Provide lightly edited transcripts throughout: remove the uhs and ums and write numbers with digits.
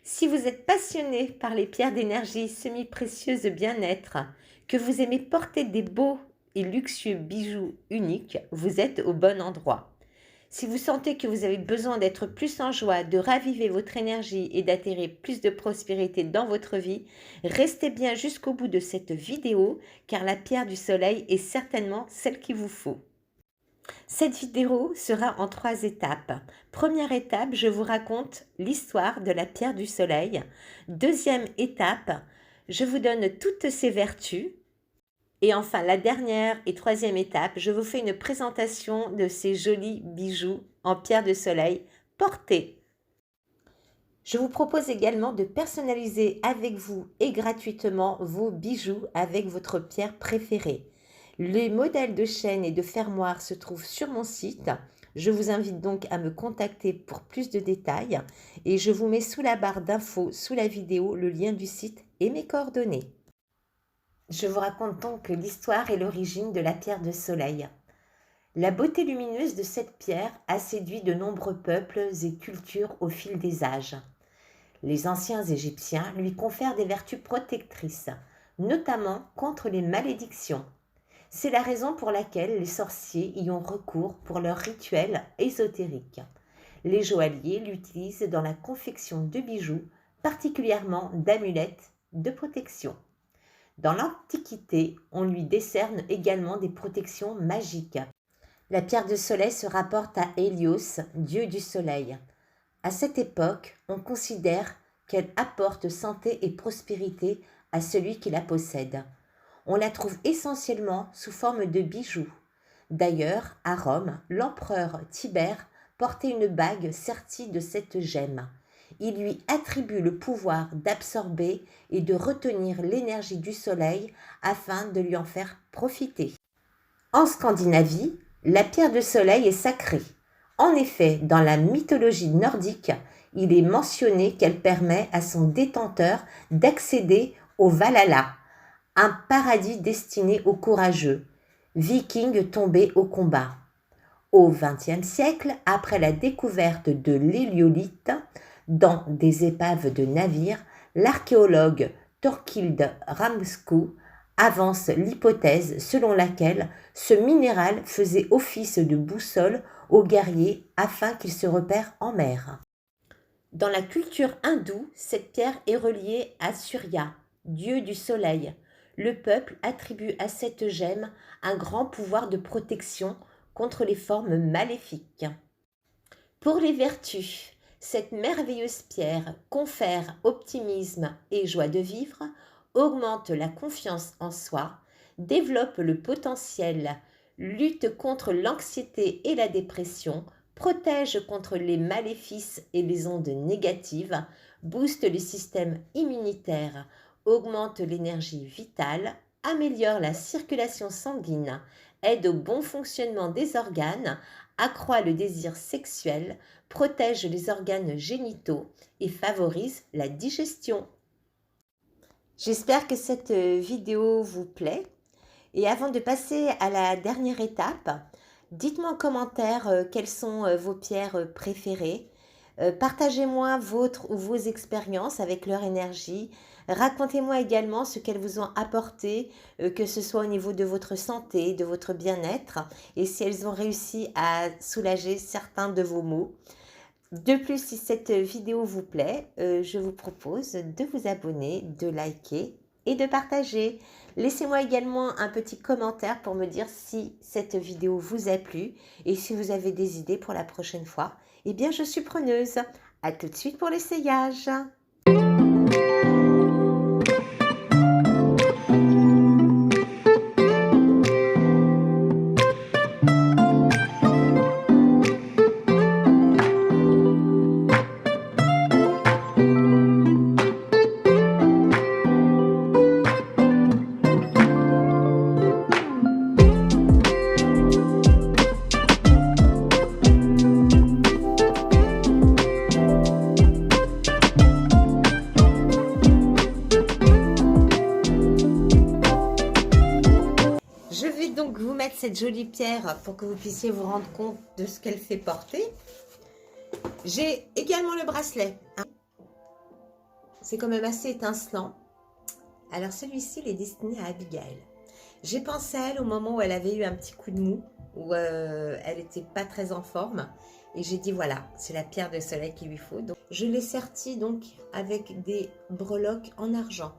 Si vous êtes passionné par les pierres d'énergie semi-précieuses de bien-être, que vous aimez porter des beaux et luxueux bijoux uniques, vous êtes au bon endroit. Si vous sentez que vous avez besoin d'être plus en joie, de raviver votre énergie et d'attirer plus de prospérité dans votre vie, restez bien jusqu'au bout de cette vidéo car la pierre du soleil est certainement celle qu'il vous faut. Cette vidéo sera en 3 étapes. Première étape, je vous raconte l'histoire de la pierre du soleil. Deuxième étape, je vous donne toutes ses vertus. Et enfin, la dernière et troisième étape, je vous fais une présentation de ces jolis bijoux en pierre de soleil portés. Je vous propose également de personnaliser avec vous et gratuitement vos bijoux avec votre pierre préférée. Les modèles de chaînes et de fermoirs se trouvent sur mon site. Je vous invite donc à me contacter pour plus de détails et je vous mets sous la barre d'infos, sous la vidéo, le lien du site et mes coordonnées. Je vous raconte donc l'histoire et l'origine de la pierre de soleil. La beauté lumineuse de cette pierre a séduit de nombreux peuples et cultures au fil des âges. Les anciens Égyptiens lui confèrent des vertus protectrices, notamment contre les malédictions. C'est la raison pour laquelle les sorciers y ont recours pour leurs rituels ésotériques. Les joailliers l'utilisent dans la confection de bijoux, particulièrement d'amulettes de protection. Dans l'Antiquité, on lui décerne également des protections magiques. La pierre de soleil se rapporte à Hélios, dieu du soleil. À cette époque, on considère qu'elle apporte santé et prospérité à celui qui la possède. On la trouve essentiellement sous forme de bijoux. D'ailleurs, à Rome, l'empereur Tibère portait une bague sertie de cette gemme. Il lui attribue le pouvoir d'absorber et de retenir l'énergie du soleil afin de lui en faire profiter. En Scandinavie, la pierre de soleil est sacrée. En effet, dans la mythologie nordique, il est mentionné qu'elle permet à son détenteur d'accéder au Valhalla, un paradis destiné aux courageux, vikings tombés au combat. Au XXe siècle, après la découverte de l'héliolite dans des épaves de navires, l'archéologue Thorkild Ramskog avance l'hypothèse selon laquelle ce minéral faisait office de boussole aux guerriers afin qu'ils se repèrent en mer. Dans la culture hindoue, cette pierre est reliée à Surya, dieu du soleil. Le peuple attribue à cette gemme un grand pouvoir de protection contre les formes maléfiques. Pour les vertus, cette merveilleuse pierre confère optimisme et joie de vivre, augmente la confiance en soi, développe le potentiel, lutte contre l'anxiété et la dépression, protège contre les maléfices et les ondes négatives, booste le système immunitaire, augmente l'énergie vitale, améliore la circulation sanguine, aide au bon fonctionnement des organes, accroît le désir sexuel, protège les organes génitaux et favorise la digestion. J'espère que cette vidéo vous plaît. Et avant de passer à la dernière étape, dites-moi en commentaire quelles sont vos pierres préférées. Partagez-moi votre ou vos expériences avec leur énergie. Racontez-moi également ce qu'elles vous ont apporté, que ce soit au niveau de votre santé, de votre bien-être, et si elles ont réussi à soulager certains de vos maux. De plus, si cette vidéo vous plaît, je vous propose de vous abonner, de liker et de partager. Laissez-moi également un petit commentaire pour me dire si cette vidéo vous a plu et si vous avez des idées pour la prochaine fois. Eh bien, je suis preneuse. À tout de suite pour l'essayage. mettre cette jolie pierre pour que vous puissiez vous rendre compte de ce qu'elle fait porter. J'ai également le bracelet. C'est quand même assez étincelant. Alors celui-ci, il est destiné à Abigail. J'ai pensé à elle au moment où elle avait eu un petit coup de mou, où elle n'était pas très en forme. Et j'ai dit voilà, c'est la pierre de soleil qu'il lui faut. Donc, je l'ai sertie donc avec des breloques en argent.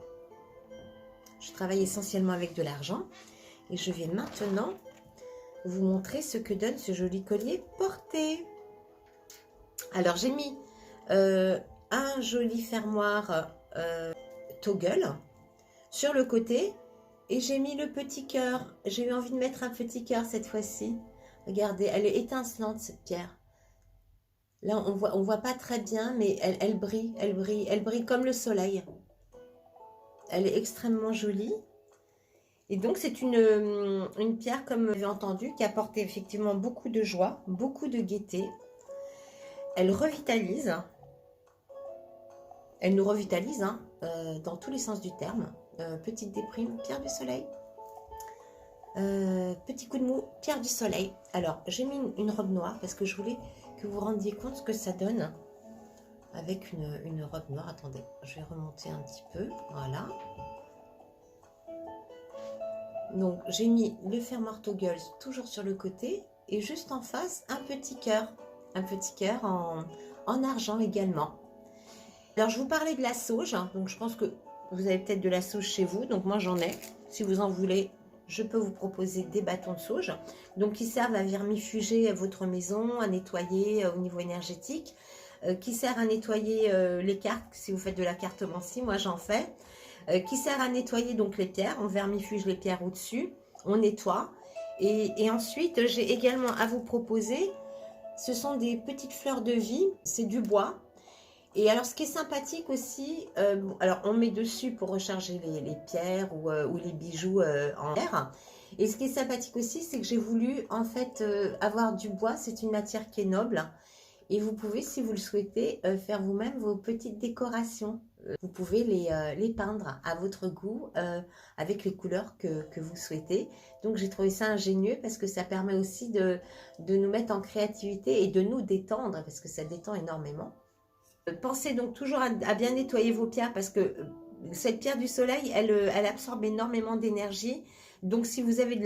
Je travaille essentiellement avec de l'argent. Et je vais maintenant vous montrer ce que donne ce joli collier porté. Alors j'ai mis un joli fermoir toggle sur le côté. Et j'ai mis le petit cœur. J'ai eu envie de mettre un petit cœur cette fois-ci. Regardez, elle est étincelante cette pierre. Là, on voit pas très bien, mais elle brille, elle brille comme le soleil. Elle est extrêmement jolie. Et donc, c'est une pierre, comme vous avez entendu, qui apporte effectivement beaucoup de joie, beaucoup de gaieté. Elle revitalise. Elle nous revitalise, hein, dans tous les sens du terme. Petite déprime, pierre du soleil. Petit coup de mou, pierre du soleil. Alors, j'ai mis une robe noire parce que je voulais que vous vous rendiez compte ce que ça donne avec une robe noire. Attendez, je vais remonter un petit peu. Voilà. Donc, j'ai mis le fermoir toggle toujours sur le côté et juste en face, un petit cœur. Un petit cœur en argent également. Alors, je vous parlais de la sauge. Donc, je pense que vous avez peut-être de la sauge chez vous. Donc, moi, j'en ai. Si vous en voulez, je peux vous proposer des bâtons de sauge. Donc, qui servent à vermifuger votre maison, à nettoyer au niveau énergétique. Qui sert à nettoyer les cartes, si vous faites de la cartomancie. Moi, j'en fais. Qui sert à nettoyer donc les pierres. On vermifuge les pierres au-dessus. On nettoie. Et ensuite, j'ai également à vous proposer, ce sont des petites fleurs de vie. C'est du bois. Et alors, ce qui est sympathique aussi, alors on met dessus pour recharger les pierres ou les bijoux en verre. Et ce qui est sympathique aussi, c'est que j'ai voulu en fait avoir du bois. C'est une matière qui est noble. Et vous pouvez, si vous le souhaitez, faire vous-même vos petites décorations. Vous pouvez les peindre à votre goût avec les couleurs que vous souhaitez. Donc, j'ai trouvé ça ingénieux parce que ça permet aussi de nous mettre en créativité et de nous détendre parce que ça détend énormément. Pensez donc toujours à bien nettoyer vos pierres parce que cette pierre du soleil, elle absorbe énormément d'énergie. Donc, si vous avez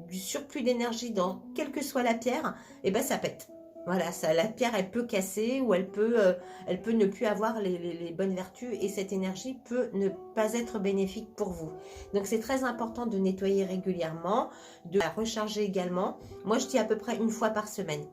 du surplus d'énergie dans quelle que soit la pierre, eh ben, ça pète. Voilà, la pierre, elle peut casser ou elle peut ne plus avoir les bonnes vertus et cette énergie peut ne pas être bénéfique pour vous. Donc, c'est très important de nettoyer régulièrement, de la recharger également. Moi, je dis à peu près une fois par semaine.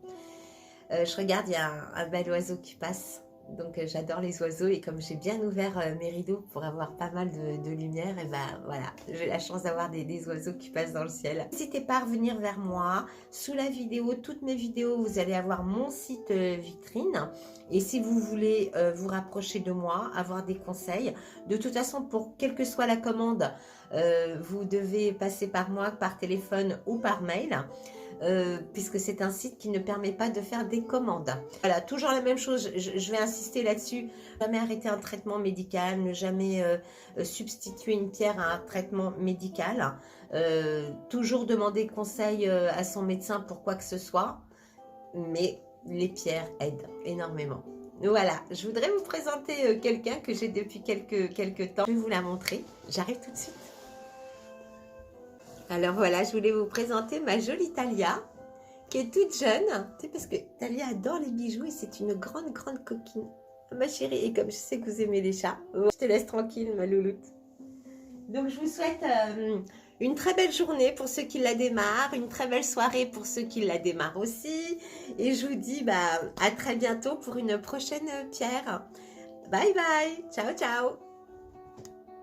Je regarde, il y a un bel oiseau qui passe. Donc j'adore les oiseaux et comme j'ai bien ouvert mes rideaux pour avoir pas mal de lumière, et ben voilà, j'ai la chance d'avoir des oiseaux qui passent dans le ciel. N'hésitez pas à revenir vers moi. Sous la vidéo, toutes mes vidéos, vous allez avoir mon site vitrine. Et si vous voulez vous rapprocher de moi, avoir des conseils, de toute façon, pour quelle que soit la commande, vous devez passer par moi, par téléphone ou par mail. Puisque c'est un site qui ne permet pas de faire des commandes. Voilà, toujours la même chose, je vais insister là-dessus. Ne jamais arrêter un traitement médical, ne jamais substituer une pierre à un traitement médical. Toujours demander conseil à son médecin pour quoi que ce soit. Mais les pierres aident énormément. Voilà, je voudrais vous présenter quelqu'un que j'ai depuis quelques temps. Je vais vous la montrer. J'arrive tout de suite. Alors voilà, je voulais vous présenter ma jolie Talia, qui est toute jeune. Tu sais, parce que Talia adore les bijoux et c'est une grande coquine. Ma chérie, et comme je sais que vous aimez les chats, je te laisse tranquille, ma louloute. Donc, je vous souhaite une très belle journée pour ceux qui la démarrent, une très belle soirée pour ceux qui la démarrent aussi. Et je vous dis à très bientôt pour une prochaine pierre. Bye bye, ciao ciao.